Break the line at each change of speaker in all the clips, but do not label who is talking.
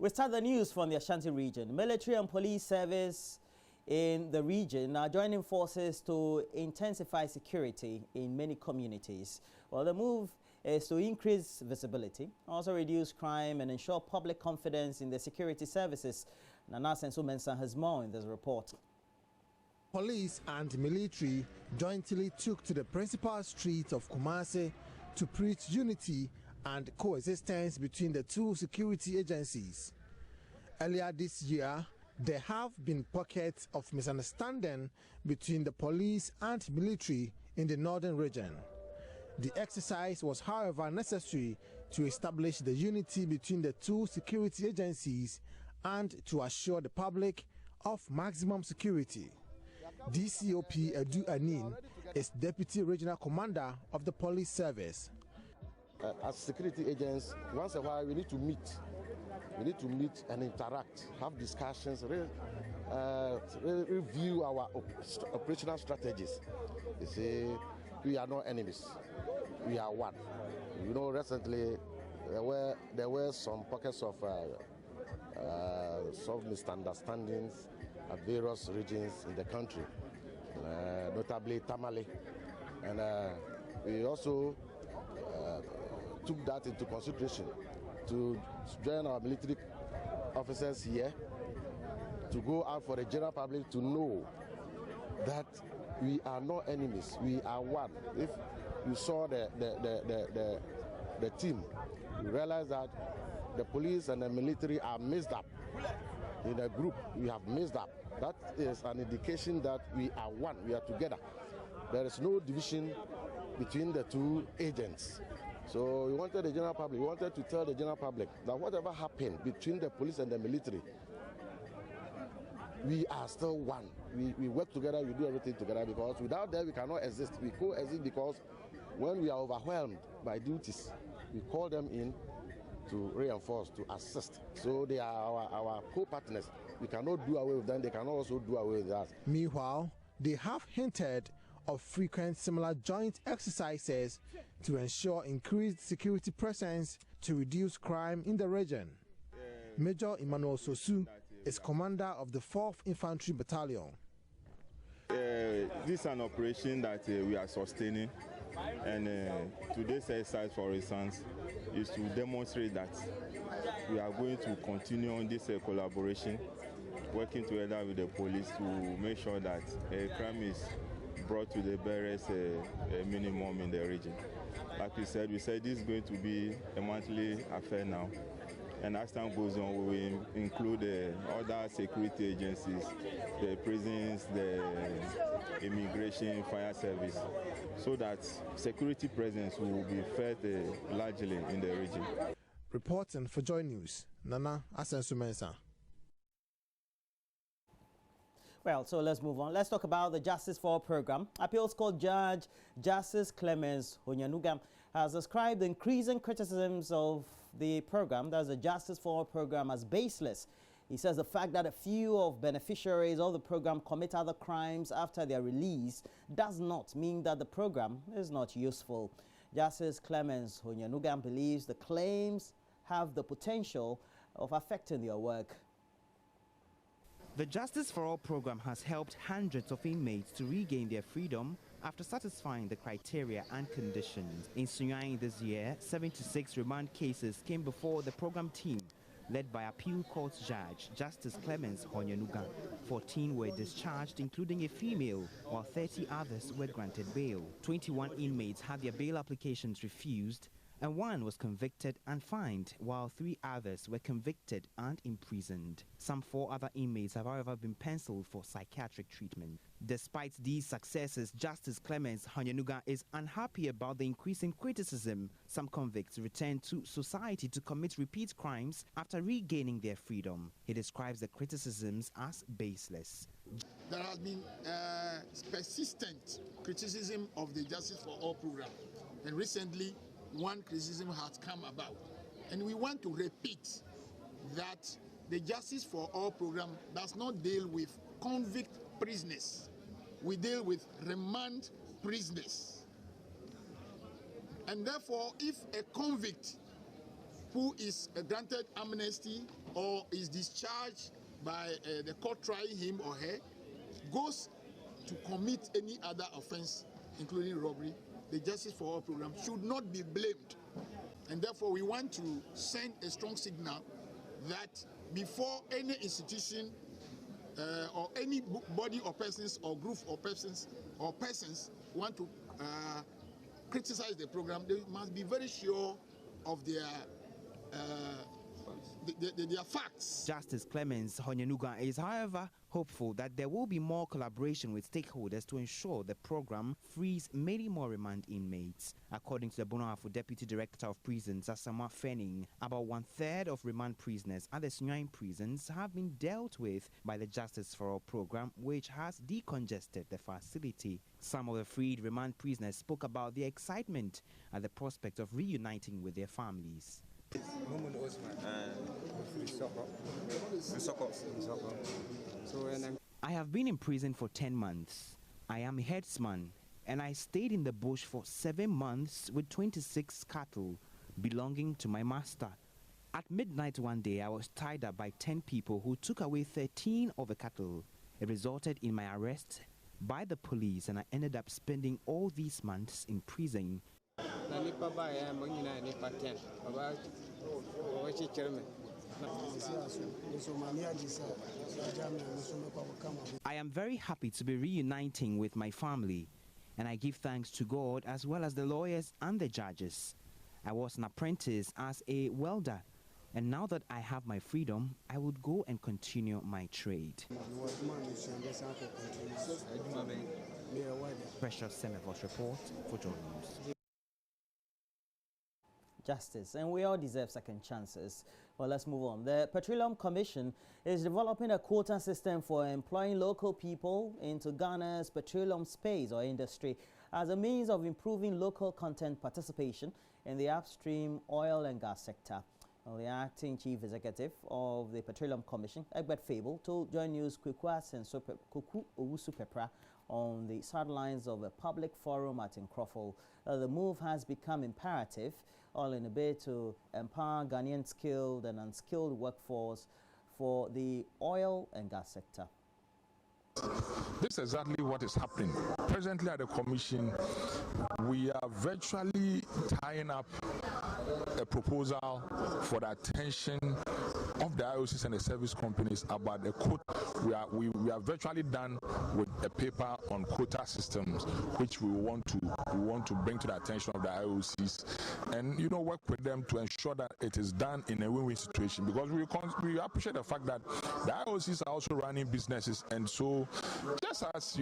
We start the news from the Ashanti region. Military and police service in the region are joining forces to intensify security in many communities. Well, the move is to increase visibility, also reduce crime and ensure public confidence in the security services. Nana Sensu Mensah has more in this report.
Police and military jointly took to the principal streets of Kumasi to preach unity and coexistence between the two security agencies. Earlier this year, there have been pockets of misunderstanding between the police and military in the northern region. The exercise was, however, necessary to establish the unity between the two security agencies and to assure the public of maximum security. DCOP Edu Anin is Deputy Regional Commander of the Police Service.
As security agents, once in a while we need to meet. We need to meet and interact, have discussions, review our operational strategies. They say we are not enemies, we are one. You know, recently there were some pockets of some misunderstandings at various regions in the country, notably Tamale, and we also took that into consideration to join our military officers here to go out for the general public to know that we are not enemies, we are one. If you saw the team, you realize that the police and the military are mixed up. In a group, we have mixed up. That is an indication that we are one, we are together. There is no division between the two agents. So we wanted the general public, we wanted to tell the general public that whatever happened between the police and the military, we are still one. We work together, we do everything together, because without that we cannot exist. We coexist because when we are overwhelmed by duties, we call them in to reinforce, to assist. So they are our co-partners. We cannot do away with them, they cannot also do away with us.
Meanwhile, they have hinted of frequent similar joint exercises to ensure increased security presence to reduce crime in the region. Major Emmanuel Sosu is commander of the 4th Infantry Battalion.
This is an operation that we are sustaining, and today's exercise, for instance, is to demonstrate that we are going to continue on this collaboration, working together with the police to make sure that crime is brought to the barest minimum in the region. Like we said this is going to be a monthly affair now. And as time goes on, we will include other security agencies, the prisons, the immigration, fire service, so that security presence will be felt largely in the region.
Reporting for JoyNews, Nana Sensu Mensah.
Well, so let's move on. Let's talk about the Justice for All program. Appeals Court Judge Justice Clemens Honyanuga has ascribed increasing criticisms of the program, that's the Justice for All program, as baseless. He says the fact that a few of beneficiaries of the program commit other crimes after their release does not mean that the program is not useful. Justice Clemens Honyanuga believes the claims have the potential of affecting their work.
The Justice for All program has helped hundreds of inmates to regain their freedom after satisfying the criteria and conditions. In Sunyani this year, 76 remand cases came before the program team, led by Appeal Court Judge Justice Clemens Honyanuga. 14 were discharged, including a female, while 30 others were granted bail. 21 inmates had their bail applications refused, and 1 was convicted and fined, while 3 others were convicted and imprisoned. Some 4 other inmates have, however, been penciled for psychiatric treatment. Despite these successes, Justice Clemens Honyanuga is unhappy about the increasing criticism. Some convicts return to society to commit repeat crimes after regaining their freedom. He describes the criticisms as baseless.
There has been persistent criticism of the Justice for All program, and recently one criticism has come about, and we want to repeat that the Justice for All program does not deal with convict prisoners. We deal with remand prisoners. And therefore, if a convict who is granted amnesty or is discharged by the court trying him or her, goes to commit any other offense, including robbery, the Justice for All program should not be blamed. And therefore, we want to send a strong signal that before any institution or any body or persons or group or persons want to criticize the program, they must be very sure of their facts.
Justice Clemens Honyanuga is, however, hopeful that there will be more collaboration with stakeholders to ensure the program frees many more remand inmates. According to the Bonoafo Deputy Director of Prisons, Asama Fenning, about 1/3 of remand prisoners at the Sunyani prisons have been dealt with by the Justice for All program, which has decongested the facility. Some of the freed remand prisoners spoke about their excitement at the prospect of reuniting with their families. I have been in prison for 10 months. I am a herdsman, and I stayed in the bush for 7 months with 26 cattle belonging to my master. At midnight one day, I was tied up by 10 people who took away 13 of the cattle. It resulted in my arrest by the police, and I ended up spending all these months in prison. I am very happy to be reuniting with my family, and I give thanks to God as well as the lawyers and the judges. I was an apprentice as a welder, and now that I have my freedom, I would go and continue my trade. Precious Semevos report for JoyNews.
Justice, and we all deserve second chances. Well, let's move on. The Petroleum Commission is developing a quota system for employing local people into Ghana's petroleum space or industry as a means of improving local content participation in the upstream oil and gas sector. Well, the acting chief executive of the Petroleum Commission, Egbert Fable, told JoyNews Kuku Owusu-Pepra on the sidelines of a public forum at Nkrofo. The move has become imperative, all in a bid to empower Ghanaian skilled and unskilled workforce for the oil and gas sector.
This is exactly what is happening. Presently at the Commission, we are virtually tying up a proposal for the attention of the IOCs and the service companies about the quota. We are virtually done with a paper on quota systems, which we want to bring to the attention of the IOCs, and work with them to ensure that it is done in a win-win situation. Because we appreciate the fact that the IOCs are also running businesses, and so just as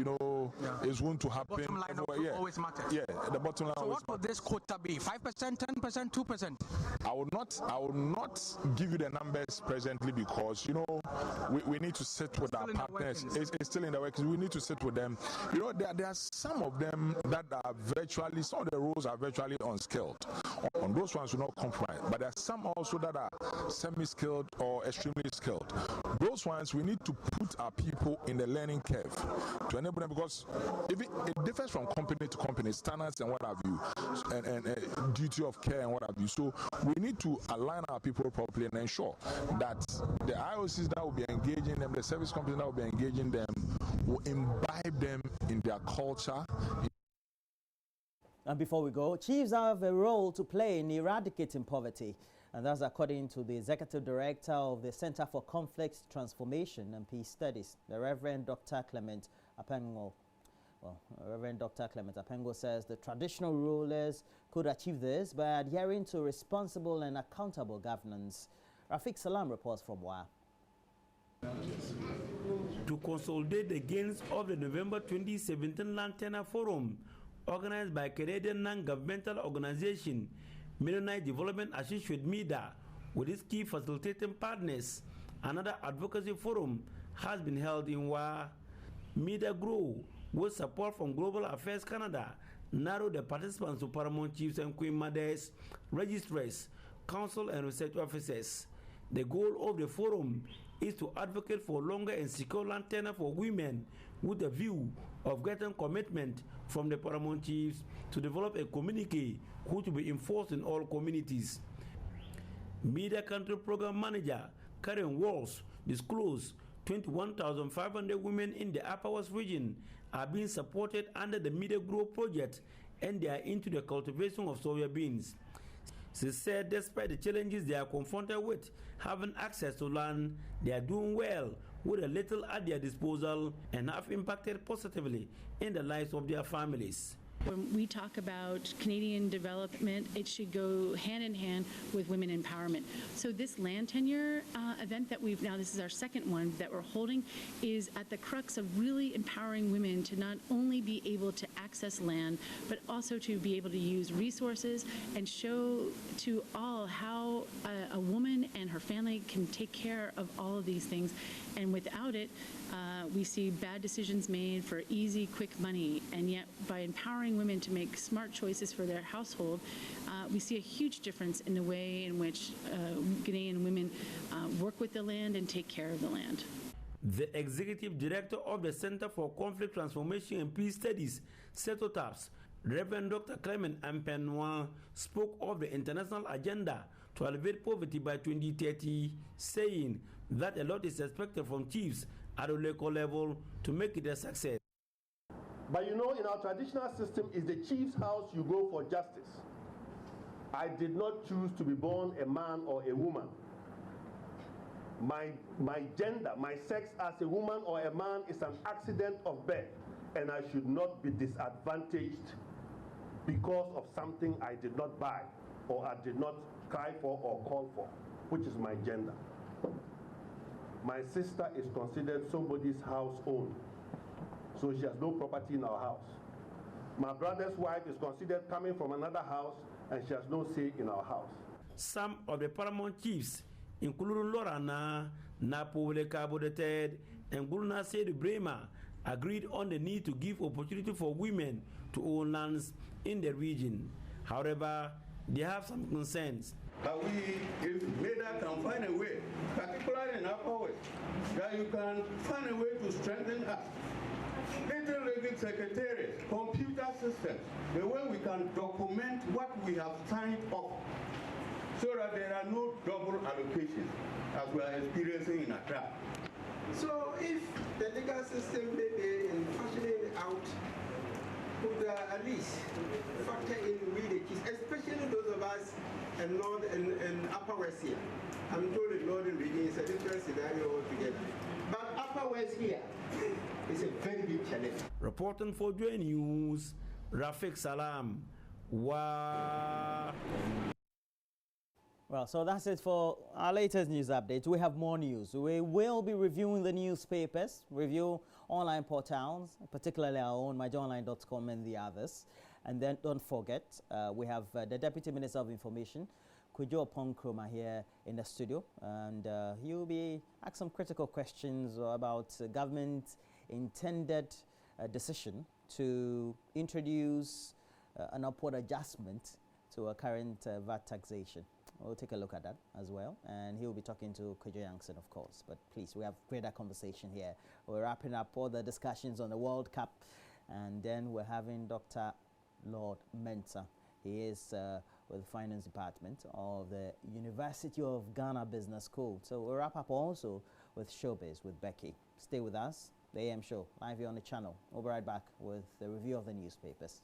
is going to happen.
Bottom line always matters.
Yeah, the bottom line.
So what would this quota be? 5%, 10%, 2%?
I will not give you the numbers presently because we need to sit with our partners. It's still in the works. We need to sit with them. There are some of them that are virtually, some of the roles are virtually unskilled. On those ones will not compromise. But there are some also that are semi-skilled or extremely skilled. Those ones we need to put our people in the learning curve to enable them, because it differs from company to company, standards and what have you, and duty of care and what have you. So we need to align our people properly and ensure that the IOCs that will be engaging them, the service companies that will be engaging them, will imbibe them in their culture.
And before we go, chiefs have a role to play in eradicating poverty. And that's according to the Executive Director of the Center for Conflict Transformation and Peace Studies, the Reverend Dr. Clement Apengo. Well, Reverend Dr. Clement Apengo says the traditional rulers could achieve this by adhering to responsible and accountable governance. Rafiq Salam reports from WA.
To consolidate the gains of the November 2017 Land Tenure Forum, organized by Canadian non-governmental organization Mennonite Development Associate MEDA, with its key facilitating partners, another advocacy forum has been held in WA. MEDA Grow, with support from Global Affairs Canada, narrowed the participants to paramount chiefs and queen mothers, registrars, council and research officers. The goal of the forum is to advocate for longer and secure land tenure for women, with a view of getting commitment from the paramount chiefs to develop a communique which will be enforced in all communities. Media Country Program Manager Karen Walls disclosed 21,500 women in the Upper West region are being supported under the Media Grow project, and they are into the cultivation of soya beans. She said despite the challenges they are confronted with, having access to land, they are doing well with a little at their disposal and have impacted positively in the lives of their families.
When we talk about Canadian development, it should go hand in hand with women empowerment. So this land tenure event that this is our second one that we're holding, is at the crux of really empowering women to not only be able to access land, but also to be able to use resources and show to all how a woman and her family can take care of all of these things. And without it, we see bad decisions made for easy, quick money. And yet, by empowering women to make smart choices for their household, we see a huge difference in the way in which Ghanaian women work with the land and take care of the land.
The executive director of the Center for Conflict Transformation and Peace Studies, CETOTAPS, Reverend Dr. Clement Ampenwa, spoke of the international agenda to elevate poverty by 2030, saying that a lot is expected from chiefs at the local level to make it a success.
But you know, in our traditional system, it's the chief's house you go for justice. I did not choose to be born a man or a woman. My gender, my sex as a woman or a man is an accident of birth, and I should not be disadvantaged because of something I did not buy or I did not cry for or call for, which is my gender. My sister is considered somebody's house owned, so she has no property in our house. My brother's wife is considered coming from another house, and she has no say in our house.
Some of the paramount chiefs, including Lorana, Napole Cabo III, and Guruna Seydou Brema, agreed on the need to give opportunity for women to own lands in the region. However, they have some concerns.
But if MEDA can find a way, particularly in Upper West, that you can find a way to strengthen us. Little League Secretariat, computer systems, the way we can document what we have signed off, so that there are no double allocations as we are experiencing in Accra.
So if the legal system maybe in fashioning it out could at least factor in really the keys, especially those of us in North and Upper West here. I'm told the Northern region is a different scenario altogether. But Upper West here is a very big challenge.
Reporting for JoyNews, Rafiq Salam.
Well, so that's it for our latest news updates. We have more news. We will be reviewing the newspapers, review online portals, particularly our own, myjoyonline.com and the others. And then don't forget, we have the Deputy Minister of Information, Kujo Ponkroma, here in the studio. And he'll be asking some critical questions about government intended decision to introduce an upward adjustment to a current VAT taxation. We'll take a look at that as well, and he'll be talking to Kujo Yankson, of course. But please, we have greater conversation here. We're wrapping up all the discussions on the World Cup, and then we're having Dr. Lord Mensah. He is with the Finance Department of the University of Ghana Business School. So we'll wrap up also with Showbiz with Becky. Stay with us, the AM Show, live here on the channel. We'll be right back with the review of the newspapers.